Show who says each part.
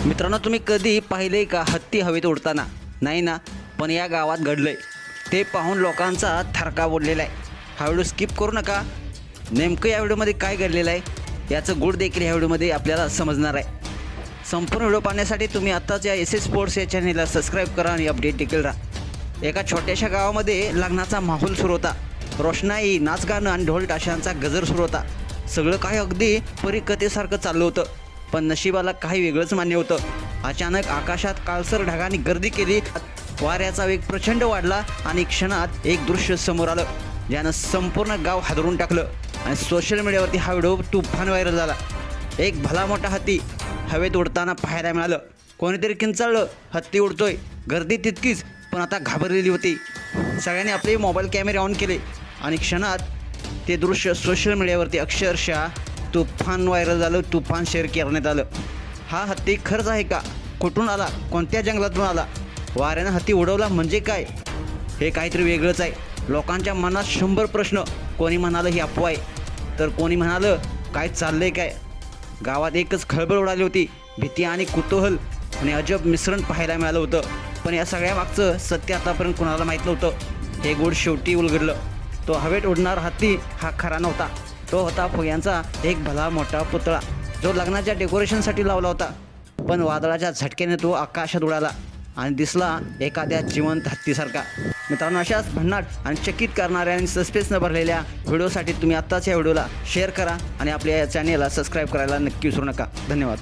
Speaker 1: मित्रांनो, तुम्ही कधी पाहिले का हत्ती हवेत उडताना? नाही ना, पण या गावात घडलंय. ते पाहून लोकांचा थरकाप उडलेला आहे. हा व्हिडिओ स्किप करू नका. नेमकं या व्हिडिओमध्ये काय घडलेलं आहे याचं गुड देखील या व्हिडिओमध्ये आपल्याला समजणार आहे. संपूर्ण व्हिडिओ पाहण्यासाठी तुम्ही आत्ताच या एस एस स्पोर्ट्स या चॅनेलला सबस्क्राईब करा आणि अपडेट देखील राहा. एका छोट्याशा गावामध्ये लग्नाचा माहोल सुरू होता. रोषणाई, नाचगाणं आणि ढोल ताशांचा गजर सुरू होता. सगळं काही अगदी परीकथेसारखं चाललं होतं. पण नशिबाला काही वेगळंच मान्य होतं. अचानक आकाशात काळसर ढगांनी गर्दी केली. वाऱ्याचा वेग प्रचंड वाढला आणि क्षणात एक दृश्य समोर आलं, ज्यानं संपूर्ण गाव हादरून टाकलं. आणि सोशल मीडियावरती हा व्हिडिओ तुफान व्हायरल झाला. एक भला मोठा हत्ती हवेत उडताना पाहायला मिळालं. कोणीतरी किंचाळलं, हत्ती उडतोय. गर्दी तितकीच, पण आता घाबरलेली होती. सगळ्यांनी आपले मोबाईल कॅमेरे ऑन केले आणि क्षणात ते दृश्य सोशल मीडियावरती अक्षरशः तुफान व्हायरल झालं, तुफान शेअर करण्यात आलं. हा हत्ती खरंच आहे का? कुठून आला? कोणत्या जंगलातून आला? वाऱ्यानं हत्ती उडवला म्हणजे काय? हे काहीतरी वेगळंच आहे. लोकांच्या मनात 100 प्रश्न. कोणी म्हणालं ही अफवा आहे, तर कोणी म्हणालं काय चाललंय काय? गावात एकच खळबळ उडाली होती. भीती आणि कुतूहल आणि अजब मिश्रण पाहायला मिळालं होतं. पण या सगळ्यामागचं सत्य आतापर्यंत कोणाला माहीत नव्हतं. हे गूढ शेवटी उलगडलं. तो हवेत उडणारा हत्ती हा खरा नव्हता. तो होता फुग्यांचा एक भला मोठा पुतळा, जो लग्नाच्या डेकोरेशनसाठी लावला होता. पण वादळाच्या झटक्याने तो आकाशात उडाला आणि दिसला एखाद्या जिवंत हत्तीसारखा. मित्रांनो, अशाच भन्नाट आणि चकित करणाऱ्या आणि सस्पेन्सनं भरलेल्या व्हिडिओसाठी तुम्ही आत्ताच या व्हिडिओला शेअर करा आणि आपल्या या चॅनेलला सबस्क्राईब करायला नक्की विसरू नका. धन्यवाद.